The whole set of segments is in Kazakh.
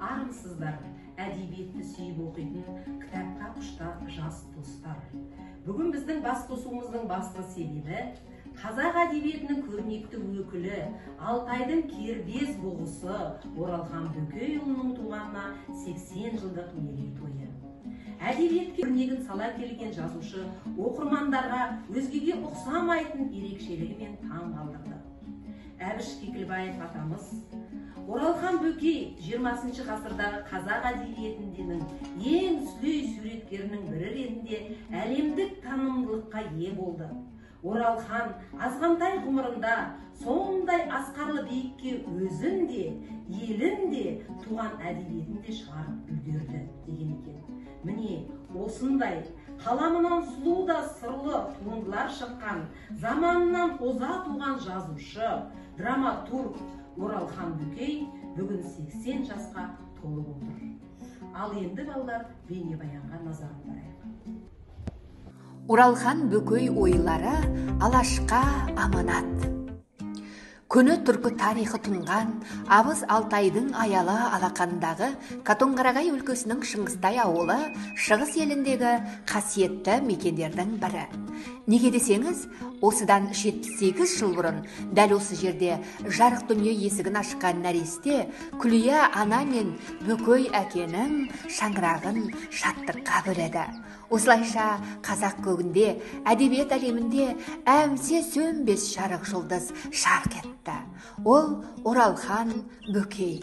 Армысыздар, әдебиетті сүйіп оқитын кітапқа құштар жас достар. Бүгін біздің бас қосуымыздың басты себебі қазақ әдебиетінің көрнекті өкілі, Алтайдың кербез бұғысы Оралхан Бөкейұлының туғанына 80 жылдық мерейтойы. Әдебиетке өрнегін сала келген жазушы оқырмандарға өзгеге ұқсамайтын ерекшелігімен таң қалдырды. Әбіш Кекілбаев атамыз Оралхан Бөкей 20 ғасырдағы қазақ әдебиетіндегі ең сүлей суреткерінің бірі ретінде әлемдік танымдылыққа ие болды. Оралхан азғантай ғұмырында сондай асқарлы биікке өзін де, елін де, туған әдебиетін де шығарып үлгерді деген екен. Міне осындай қаламынан сұлу да сырлы туындылар шыққан, заманынан оза туған жазушы, драматург Оралхан Бөкей бүгін 80 жасқа толып отыр. Ал енді балалар бейнебаянға назар аударайық. Оралхан Бөкей ойлары Алашқа аманат. Көне түркі тарихы тұнған Абыз Алтайдың аялы алақандағы Қатонқарағай өлкесінің Шыңғыстай ауылы шығыс еліндегі қасиетті мекендердің бірі. Неге десеңіз, осыдан 78 жыл бұрын дәл осы жерде жарық дүние есігін ашқан нәресте Күлия ана мен Бөкей әкенің шаңырағын шаттыққа бөледі. Осылайша қазақ көгінде, әдебиет әлемінде әмсе сөнбес жарық жұлдыз жарқ етті. Ол Оралхан Бөкей.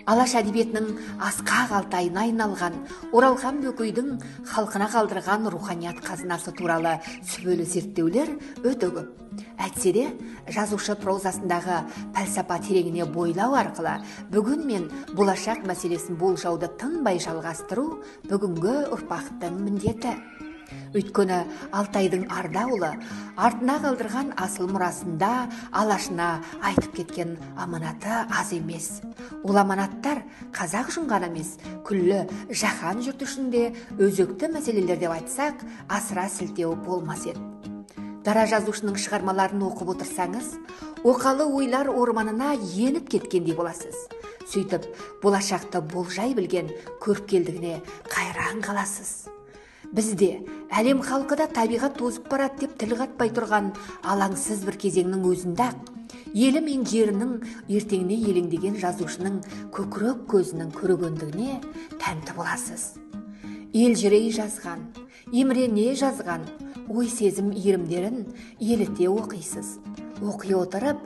Алаш әдебиетінің асқақ алтайына айналған Оралхан Бөкейдің халқына қалдырған руханият қазынасы туралы сүбелі зерттеулер өте көп. Әйтсе де, жазушы прозасындағы пәлсапа тереңіне бойлау арқылы бүгін мен болашақ мәселесін болжауды тынбай жалғастыру бүгінгі ұрпақтың міндеті. Өйткені Алтайдың Ардаулы артына қалдырған асыл мұрасында алашына айтып кеткен аманаты аз емес. Ол аманаттар қазақ үшін ғана емес, күллі жаһан жұрты үшін де өзекті мәселелер деп айтсақ, асыра сілтеу болмас еді. Дара жазушының шығармаларын оқып отырсаңыз, оқалы ойлар орманына еніп кеткендей боласыз. Сөйтіп, болашақты болжай білген көріпкелдігіне қайран қаласыз. Бізде әлем халқы да табиғат тозып барады деп тіл қатпай тұрған алаңсыз бір кезеңнің өзінде-ақ елі мен жерінің ертеңіне елеңдеген жазушының көкірек көзінің көрегендігіне тәнті боласыз. Елжірей жазған, емірене жазған ой сезім иірімдерін еліте оқисыз. Оқи отырып,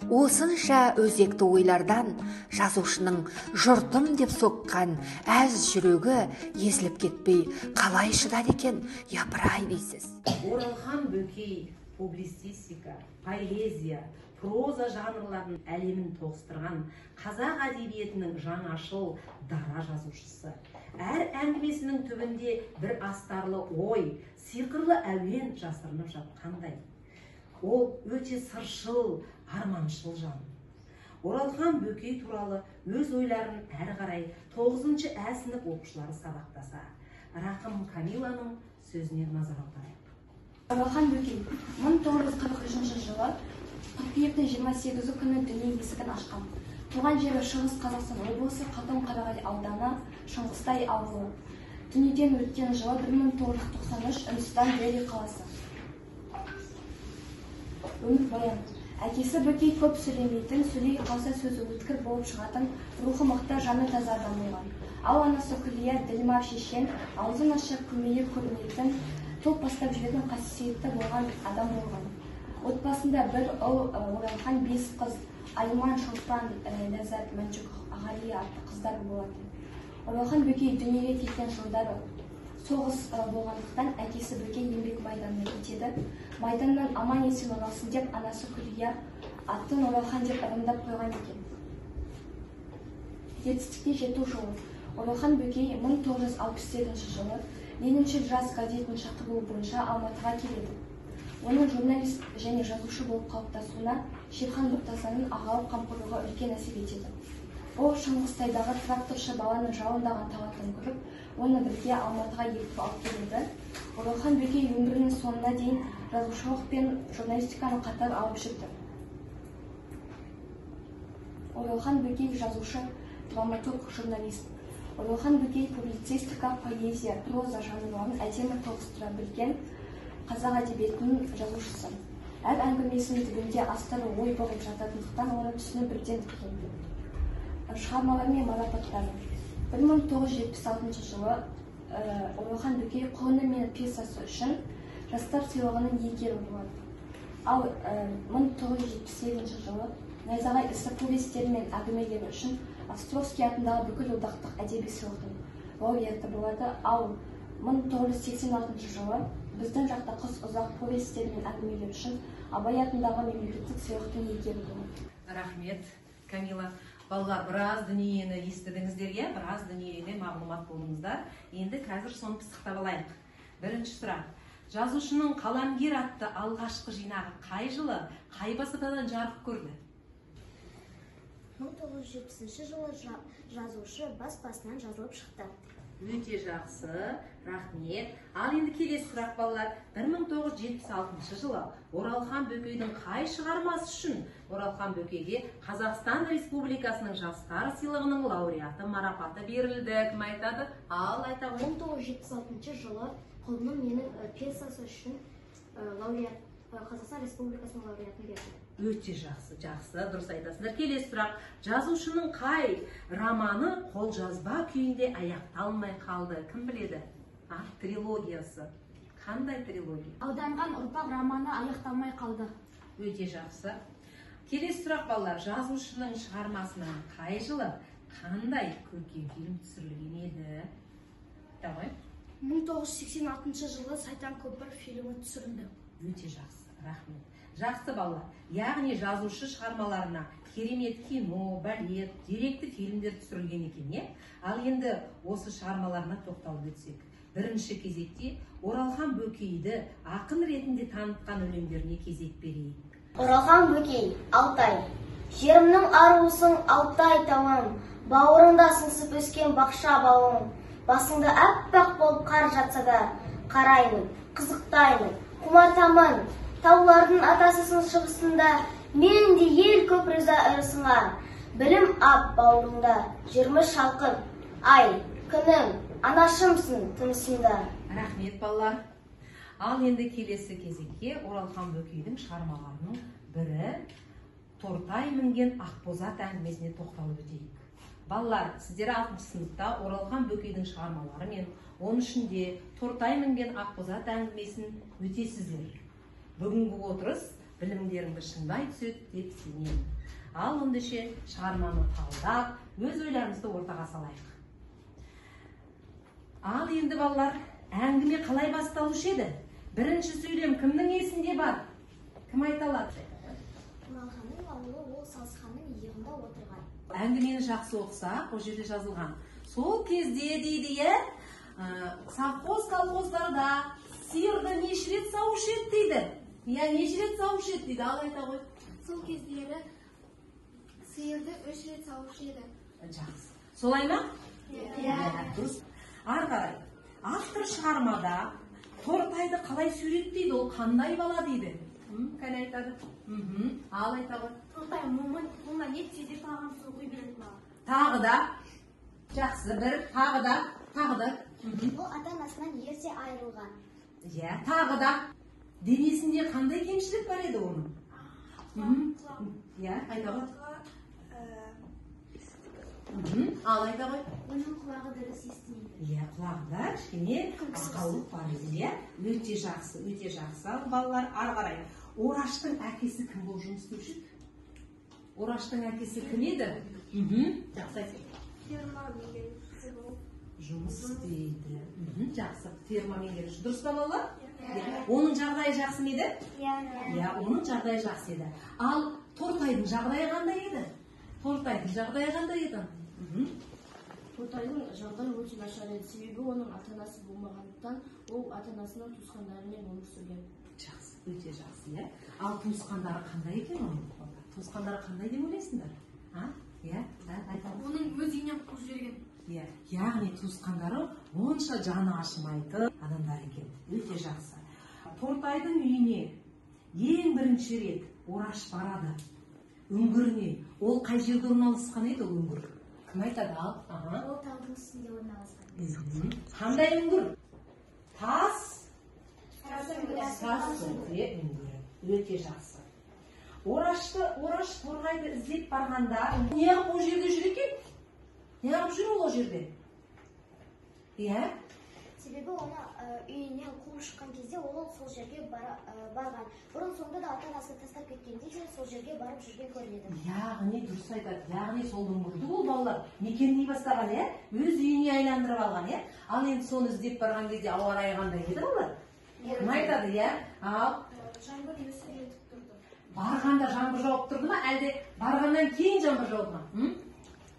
осынша өзекті ойлардан жазушының жұртым деп соққан әз жүрегі езіліп кетпей қалай шыдады екен, япырай дейсіз. Оралхан Бөкей публицистика, поэзия, проза жанрларының әлемін тоғыстырған қазақ әдебиетінің жаңашыл дара жазушысы. Әр әңгімесінің түбінде бір астарлы ой, сиқырлы әуен жасырынып жатқандай. Ол өте сыршыл, арманшыл жан. Оралхан Бөкей туралы өз ойларын әрі қарай 9-шы Ә сынып оқушылары сабақтаса. Рақым Камиланың сөзіне назар аударайық. Оралхан Бөкей 1943 жылы қыркүйектің 28 күні дүние есігін ашқан. Туған жері Шығыс Қазақстан облысы Қатонқарағай ауданы Шыңғыстай ауылы. Дүниеден өткен жылы 1993 Үндістан Дели қаласы. Өмір баян. Әкесі Бөкей көп сөйлемейтін, сөйлей қалса сөзі өткір болып шығатын, рухы мықты, жаны таза адам болған. Ал анасы Күлия ділмар шешен, аузын ашып көмейі көрмейтін, топ бастап жүретін қасиетті болған адам болған. Отбасында бір ұл Оралхан, 5 қыз, Айман, Шолпан, Ләззат, Мәншүк, Ағалия атты қыздар болатын. Оралхан Бөкей дүниеге келген жылдары соғыс болғандықтан әкесі Бөкей еңбек майданына кетеді. Майданнан аман есен оралсын деп анасы Күлия атын Оралхан деп ырымдап қойған екен. Жетістікке жету жолы. Оралхан Бөкей 1968 жылы Лениншіл жас газетінің шақыруы бойынша Алматыға келеді. Оның журналист және жазушы болып қалыптасуына Шерхан Нұртазаның ағалық қамқорлығы үлкен әсер етеді. Ол Шыңғыстайдағы тракторшы баланың жауындаған талатын көріп, оны бірге Алматыға ертіп алып келеді. Оралхан Бөкей өмірінің соңына дейін жазушылық пен журналистиканы қатар алып жүрді. Оралхан Бөкей жазушы, драматург, журналист. Оралхан Бөкей публицистика, поэзия, проза жанрларын әдемі тоғыстыра білген қазақ әдебиетінің жазушысы. Әр әңгімесінің түбінде астары ой бұғып жататындықтан оны түсіну бірден қиын. Шығармалары мен марапаттары. 1976 жылы Оралхан Бөкей «Құлыны мен» пьесасы үшін жастар сыйлығының иегері болады. Ал 1978 жылы Найзағай ісі повестері мен әңгімелері үшін Островский атындағы бүкіл одақтық әдеби сыйлықтың лауреаты болады. Ал 1986 жылы біздің жақта қыз ұзақ повестері мен әңгімелері үшін Абай атындағы мемлекеттік сыйлықтың иегері болады. Рахмет, Камила. Балалар, біраз дүниені естідіңіздер, біраз дүниеде мағлұмат болдыңыздар. Енді қазір соны пысықтап алайық. Бірінші сұрақ. Жазушының «Қаламгер» атты алғашқы жинағы қай жылы, қай баспадан жарық көрді? 1970 жылы жазушы баспасынан жазылып шықты. Өте жақсы, рахмет. Ал енді келесі сұрақ, балалар. 1976 жылы Оралхан Бөкейдің қай шығармасы үшін Оралхан Бөкейге Қазақстан Республикасының жастар сыйлығының лауреаты марапаты берілді? Кім айтады? Ал айта ғой. 1976 жылы «Құлыным менің» пьесасы үшін Қазақстан Республикасының лауреатын берді. Өте жақсы, дұрыс айтасыңдар. Келесі сұрақ. Жазушының қай романы қолжазба күйінде аяқталмай қалды? Кім біледі? Трилогиясы. Қандай трилогия? Ауданған ұрпақ романы аяқталмай қалды. Өте жақсы. Келесі сұрақ, балалар. Жазушының шығармасынан қай жылы қандай көркем фильм түсірілген еді? Давай. 1986 жылы Сайтан көпір фильмі түсірілді. Өте жақсы, рахмет. Жақсы, балалар. Яғни жазушы шығармаларына керемет кино, балет, деректі фильмдер түсірілген екен, Ал енді осы шығармаларына тоқталып өтсек. Бірінші кезекте Оралхан Бөкейді ақын ретінде танытқан өлеңдеріне кезек берейік. Оралхан Бөкей, Алтай. Жерімнің аруысың Алтай тауым, бауырыңда сыңсып өскен бақша бауым. Басыңда әппақ болып қар жатса да, қараймын, қызықтаймын, құмартамын. Таулардың атасысың шығысында, мен де ел көп риза ырысыңа. Білім ап бауырыңда, жүрміш шалқып, ай, күнім, анашымсың тынысында. Рахмет, балалар. Ал енді келесі кезекке Оралхан Бөкейдің шығармаларының бірі Тортай мінген Ақбозат әңгімесіне тоқталып өтейік. Балалар, сіздер 6 сыныпта Оралхан Бөкейдің шығармалары мен оның ішінде Тортай мінген Ақбозат әңгімесін өтесіздер. Бүгінгі отырыс білімдеріңді шыңдай түседі деп сенемін. Ал ондеше шығарманы талдап, өз ойларыңызды ортаға салайық. Ал енді балалар, әңгіме қалай басталушы еді? Бірінші сөйлем кімнің есінде бар? Кім айта алады? Оралханның ауылы ол сазханның иығында отырған. Әңгімені жақсы оқысақ, ол жерде жазылған. Сол кезде дейді, совхоз колхоздарда сиырды неше рет сауыш еді дейді. Неше рет сауыш еді дейді, ал айта ғой. Сол кездері сиырды 3 рет сауыш еді. Жақсы. Солай ма? Дұрыс. Ары қарай. Автор шығармада Тортайды қалай суреттейді, ол қандай бала дейді? Кәне айтады? Ал айта ғой. Тортай мұнда не тезде тағын су құй береді бала. Тағы да. Жақсы, бір. Тағы да. Ол ата-анасынан ерте айырылған. Тағы да. Денесінде қандай кемшілік бар еді оның? Айта ғой. Ал айта ғой. Оның құлағы дұрыс естімейді. Құлағында кішкене ақаулық бар еді. Өте жақсы, өте жақсы. Балалар, ары қарай. Ораштың әкесі кім болып жұмыс істеуші еді? Ораштың әкесі кім еді? Жақсы айтты. Ферма меңгерушісі болып жұмыс істейді. Жақсы, ферма меңгеруші. Дұрыс па балалар? Оның жағдайы жақсы ма еді? Оның жағдайы жақсы еді. Ал Тортайдың жағдайы қандай еді? Тортайдың жағдайы қандай еді? Тортайдың жағдайы өте нашар еді. Себебі оның ата-анасы болмағандықтан, ол ата-анасының туысқандарымен өмір сүрген. Жақсы, өте жақсы, Ал туысқандары қандай екен оның? Туысқандары қандай деп ойлайсыңдар? Оның өз үйінен қуып жіберген. Яғни туысқандары онша жаны ашымайтын адамдар екен. Өте жақсы. Тортайдың үйіне ең бірінші рет Ораш барады. Үңгіріне. Ол қай жерде орналасқан еді ол үңгір? Кім айтады? Ал. Ол таудың үстінде орналасқан. Қандай үңгір? Тас үңгірі. Өте жақсы. Ораш торғайды іздеп барғанда неғып ол жерде жүр екен? Неғып жүр ол жерде? Иә? Себебі оны үйінен қуып шыққан кезде ол сол жерге барған. Бұрын соңды да ата-анасы тастап кеткенде де сол жерге барып жүрген көрінеді. Яғни дұрыс айтады. Яғни сол үңгірді ол балалар мекендей бастаған, иә? Өз үйіне айландырып алған, иә? Ал енді соны іздеп барған кезде ауа райы қандай еді олар? Кім айтады, иә? Ал Жаңбыр нөсер етіп тұрды. барғанда жаңбыр жауып тұрды ма, әлде барғаннан кейін жаңбыр жауды ма?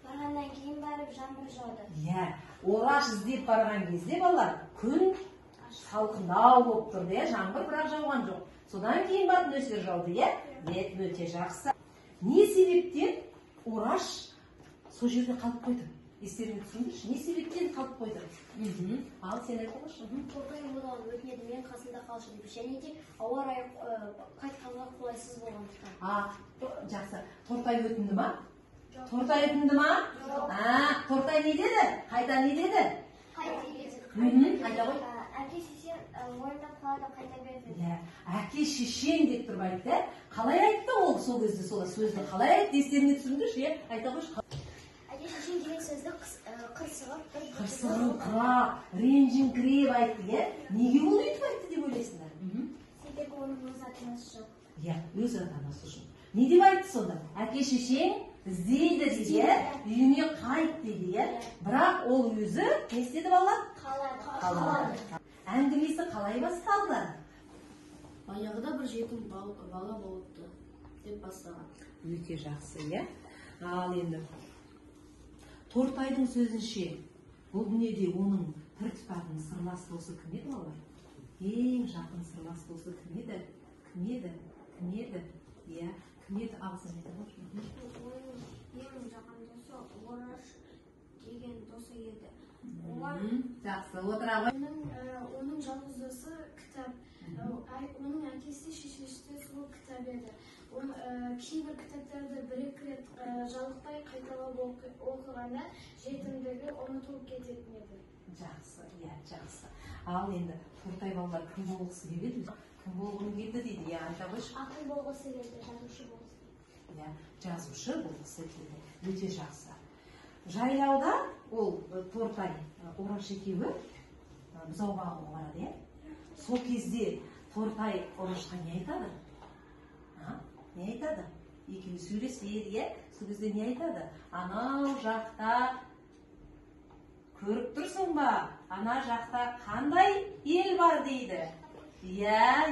Барғаннан кейін барып жаңбыр жауды. Иә, Ораш іздеп барған кезде балалар күн салқындау болып тұрды, иә? Жаңбыр бірақ жауған жоқ. Содан кейін барып нөсер жауды, иә? Өте жақсы. Не себептен Ораш сол жерде қалып қойды? Естеріңе түсіндірші, не себептен қалып қойды? Ал сен айтыңызшы. Тортай одан өтінеді, мен қасында қалшы деп. Және де ауа райы қайтқанға қолайсыз болғандықтан. Жақсы. Тортай өтінді ма? Тортай өтінді ма? Тортай не деді? Қайта не деді? Қайта ғой. Әке шешем ойындап қалады, қайта берді. Әке шешең деп тұрып айтты. Қалай айтты ол сол кезде сол сөзді? Қалай айтты? Естеріңе түсіндірші, айта қойшы. Әке шешем деген сөзді қырсығыңқырап, ренжіңкіреп айтты, иә? Неге ол өйтіп айтты деп ойлайсыңдар? Себебі оның өз ата-анасы жоқ. Иә, өз ата-анасы үшін. Не деп айтты сонда? Әке шешең іздейді дейді, үйіне қайт дейді, иә? Бірақ ол өзі не істеді балалар? Қалады. Әңгімесі қалай басталды? Баяғыда бір жетім бала болыпты деп бастаған. Өте жақсы, иә? Ал енді Тортайдың сөзінше, бұл дүниеде оның пір тұтатын сырлас досы кім еді балалар? Ең жақын сырлас досы кім еді? Иә, кім еді? Ағызын айтып отыр. Ең жақын досы Ораш деген досы еді. Жақсы, отыра ғой. Оның жалғыз досы кітап. Оның әкесі шешесі сол кітап еді. Кейбір кітаптарды бір-екі рет жалықпай қайталап оқығанда жетімдігі ұмытылып кететін еді. Жақсы, иә, жақсы. Ал енді Тортай балалар кім болғысы келеді? Кім болғым келді дейді, иә, айта қойшы. Ақын болғысы келді, жазушы болғысы келді. Иә, жазушы болғысы келді. Өте жақсы. Жайлауда ол Тортай, Ораш екеуі бұзау бағуға барады, иә? Сол кезде Тортай Орашқа не айтады? Не айтады? Екеуі сөйлеседі, иә? Сол кезде не айтады? Анау жақта көріп тұрсың ба? Ана жақта қандай ел бар дейді? Иә.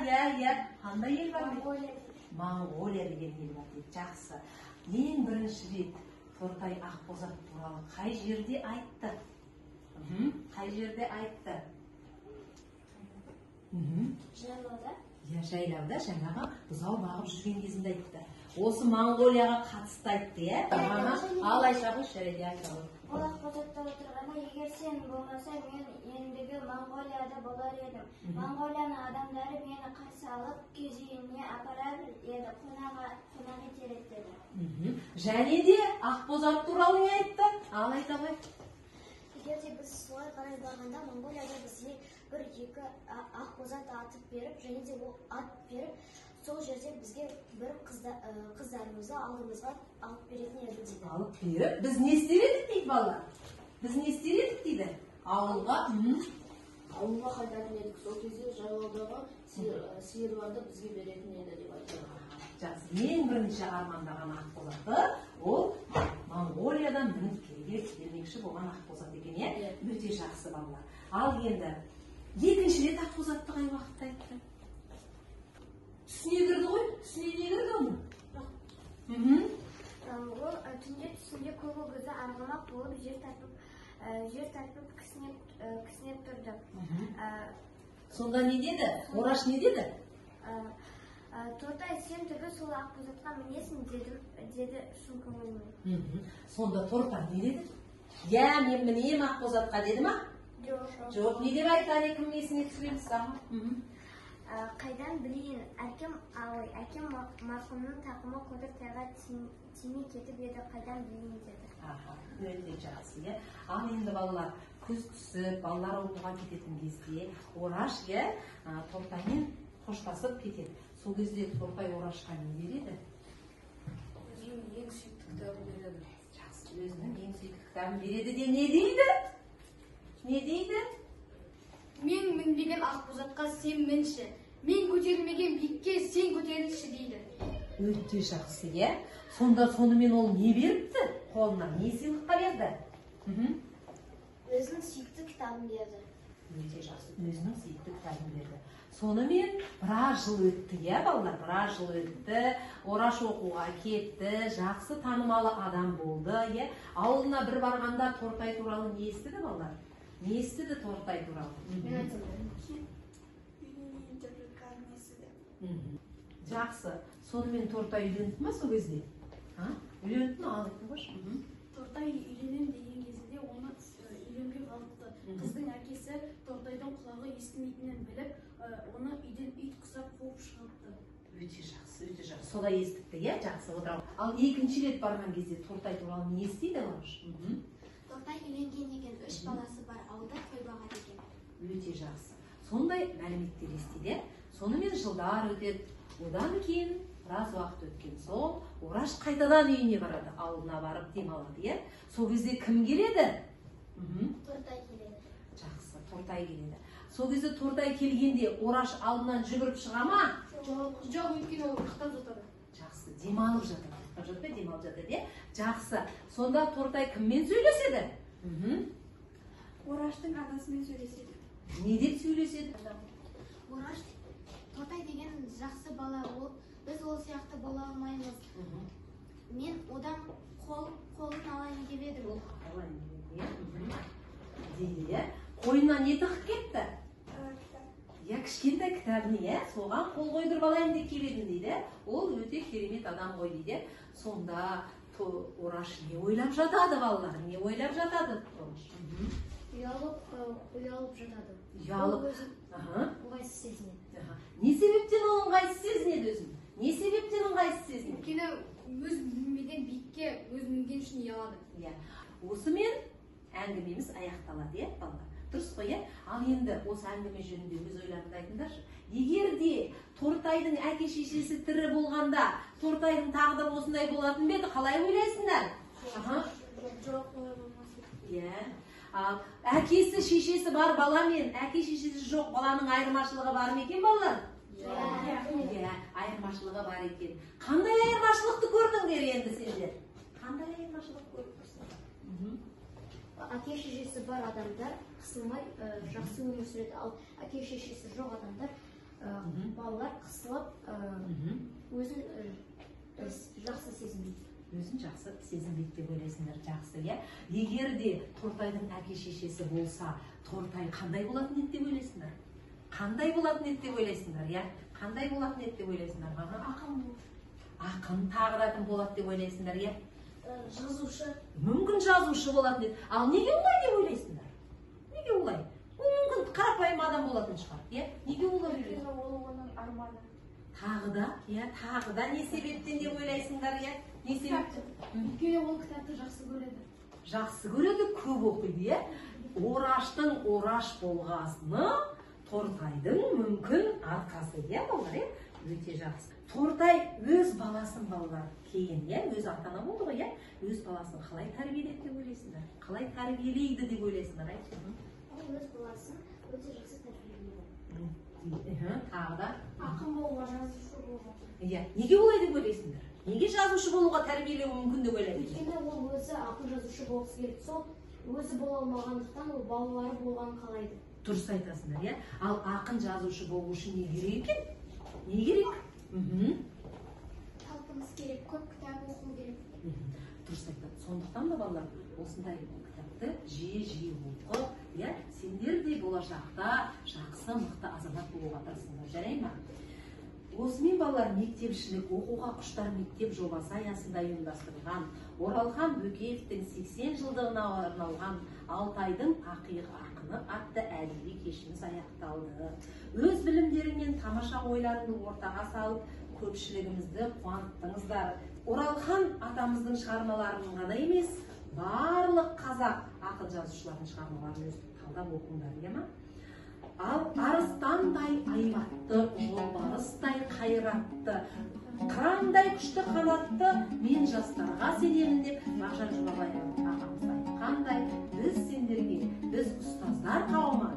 Қандай ел бар дейді? Моңғолия деген ел бар дейді. Жақсы. Ең бірінші рет Тортай Ақбозат туралы қай жерде айтты? Қай жерде айтты? Жайлауда? Иә, жайлауда жаңағы бұзау бағып жүрген кезінде айтты. Осы Моңғолияға қатысты айтты, иә? Ал айша қойшы, жарайды, айша қой. Ол Ақбозатта отырғанда, егер сен болмаса, мен ендігі Моңғолияда болар едім. Моңғолияның адамдары мені қарсы алып, кез үйіне апарар еді, қонақ етер еді деді. Және де Ақбозат туралы не айтты? Ал айта қой. Егер де біз солай қарай барғанда, Моңғолияда бізге бір-екі Ақбозат атып беріп, және де ол ат беріп, сол жерде бізге бір қыздарымызды алдымызға алып беретін еді дейді. Алып беріп, біз не істер едік дейді балалар? Біз не істер едік дейді? Ауылға қайтатын едік. Сол кезде жайлаудағы сиырларды бізге беретін еді деп айтады. Жақсы, ең бірінші армандаған Ақбозаты ол Моңғолиядан мініп келмекші болған Ақбозат екен, иә? Өте жақсы балалар. Ал енді екінші рет Ақбозатты қай уақытта айтты? Түсіне кірді ғой? Түсіне не кірді оның? Ол түсінде көк өгізі арғымақ болып жер тарпып кісінеп тұрды. Сонда не деді? Ораш не деді? Тортай, сен түгі сол Ақбозатқа мінесің деді шын көңілмен. Сонда Тортай не деді? Иә, мен мінем Ақбозатқа деді ма? Жоқ. Жоқ, не деп айтқан екім есіне түсіреміз? Қайдан білейін, әкем марқұмның тақымы қотыр тайға тимей кетіп еді, қайдан білейін деді. Өте жақсы, е. Ал енді балалар, күз түсіп, балалар оқуға кететін кезде, Ораш, Тортаймен қоштасып кетеді. Сол кезде Тортай Орашқа не береді? Өзінің ең сүйікті кітабын береді. Жақсы, өзінің ең сүйікті кітабын береді де не дейді? Не дейді? Мен мінбеген ақбозатқа сен мінші. Мен көтерілмеген биікке сен көтерілші дейді. Өте жақсы, е. Сонда сонымен ол не беріпті? Қолына не сыйлыққа берді? Өзінің сүйікті кітабын берді. Өте жақсы, өзінің сүйікті кітабын берді. Сонымен біраз жыл өтті, балалар, біраз жыл өтті. Ораш оқуға кетті, жақсы танымалы адам болды, Ауылына бір барғанда Тортай туралы не естіді, балалар? Не естіді Тортай туралы? Жақсы. Сонымен Тортай үйленді ма сол кезде? Үйленді ма? Алып қойшы. Тортай үйленем деген кезінде оны үйленбей қалыпты. Қыздың әкесі Тортайдың құлағы естімейтінін біліп, оны үйден ит құсап қуып шығыпты. Өте жақсы, өте жақсы. Солай естіпті, жақсы отырау. Ал екінші рет барған кезде Тортай туралы не естиді, Ораш? Тортай үйленген деген 3 баласы бар, ауылда қойбаға деген. Өте жақсы. Сондай мәліметтер естиді. Сонымен жылдар өтеді. Одан кейін біраз уақыт өткен соң Ораш қайтадан үйіне барады, ауылына барып демалады, Сол кезде кім келеді? Тортай келеді. Жақсы, Тортай келеді. Сол кезде Тортай келгенде Ораш алдынан жүгіріп шыға ма? Жоқ, өйткені ол ұйықтап жатады. Жақсы, демалып жатады. Жақсы. Сонда Тортай кіммен сөйлеседі? Ораштың анасымен сөйлеседі. Не деп сөйлеседі? Ораш, Тортай деген жақсы бала, біз ол сияқты бола алмаймыз. Мен одан қолын алайын деп едім. Дейді, қойнына не тығып кетті? Кішкентай кітабын, соған қол қойдырып алайын деп келетін дейді. Ол өте керемет адам ғой дейді. Сонда Ораш не ойлап жатады, балалар? Не ойлап жатады? Ұялып жатады. Ұялып. Ыңғайсыз сезінеді. Не себептен ол ыңғайсыз сезінеді өзін? Не себептен ыңғайсыз сезінеді? Өйткені өз мінбеген биікке өз мінген үшін ұялады. Осымен әңгімеміз аяқталады, балалар. Дұрыс қой, ал енді осы әңгіме жөнінде өз ойларыңды айтыңдаршы. Егер де Тортайдың әке-шешесі тірі болғанда, Тортайдың тағдыры осындай болатын ба еді, қалай ойлайсыңдар? Жоқ, олай болмас. Әкесі, шешесі бар бала мен әке-шешесі жоқ баланың айырмашылығы бар ма екен, балалар? Айырмашылығы бар екен. Қандай айырмашылықты көрдіңдер енді сендер? Қандай айырмашылық көрдіңдер? Әке-шешесі бар адамдар қысылмай жақсы өмір сүреді, ал әке-шешесі жоқ адамдар балалар қысылып өзін жақсы сезінбейді. Өзін жақсы сезінбейді деп ойлайсыңдар, жақсы, Егер де Тортайдың әке-шешесі болса, Тортай қандай болатын еді деп ойлайсыңдар? Қандай болатын еді деп ойлайсыңдар, Қандай болатын еді деп ойлайсыңдар? Ақын, тағы да кім болады деп ойлайсыңдар, Жазушы. Мүмкін жазушы болатын еді. Ал неге олай деп ойлайсыңдар? Неге олай? Ол мүмкін қарапайым адам болатын шығар, Неге олай ойлайсыңдар? Ол оның арманы. Тағы да не себептен деп ойлайсыңдар, Не себептен? Өйткені ол кітапты жақсы көреді. Жақсы көреді, көп оқиды, Ораштың Ораш болғасыны Тортайдың мүмкін арқасы, балалар, Өте жақсы. Тортай өз баласын, балалар, кейін, өз ата-ана болды ғой, өз баласын қалай тәрбиеледі деп ойлайсыңдар? Қалай тәрбиелейді деп ойлайсыңдар, Ол өз баласын өте жақсы тәрбиелейді. Тағы да? Ақын болуға, жазушы болуға. Неге олай деп ойлайсыңдар? Неге жазушы болуға тәрбиелеу мүмкін деп ойлайсыңдар? Өйткені ол өзі ақын жазушы болғысы келеді. Сол өзі бола алмағандықтан ол балалары болғанын қалайды. Дұрыс айтасыңдар, Ал ақын жазушы болу үшін не керек екен? Не керек? Талпыныс керек, көп кітап оқу керек. Дұрыс айтады. Сондықтан да балалар осындай кітапты жиі оқып, сендер де болашақта жақсы, мықты азамат болуға тырысыңдар, жарай ма? Осымен балалар мектепшілік оқуға құштар мектеп жобасы аясында ұйымдастырылған Оралхан Бөкеевтің 80 жылдығына арналған Алтайдың ақиық ақыны ұраны атты әдеби кешіміз аяқталды. Өз білімдеріңмен тамаша ойларыңды ортаға салып, көпшілігімізді қуанттыңыздар. Оралхан атамыздың шығармаларын ғана емес, барлық қазақ ақын жазушылардың шығармаларын өстіп талдап оқыңдар, иә ма? Ал арыстандай айбатты, жолбарыстай қайратты, қырандай күшті қанатты мен жастарға сенемін деп Мағжан Жұмабаев ағамыз айтқандай, біз сендерге, біз ұстаздар қауымы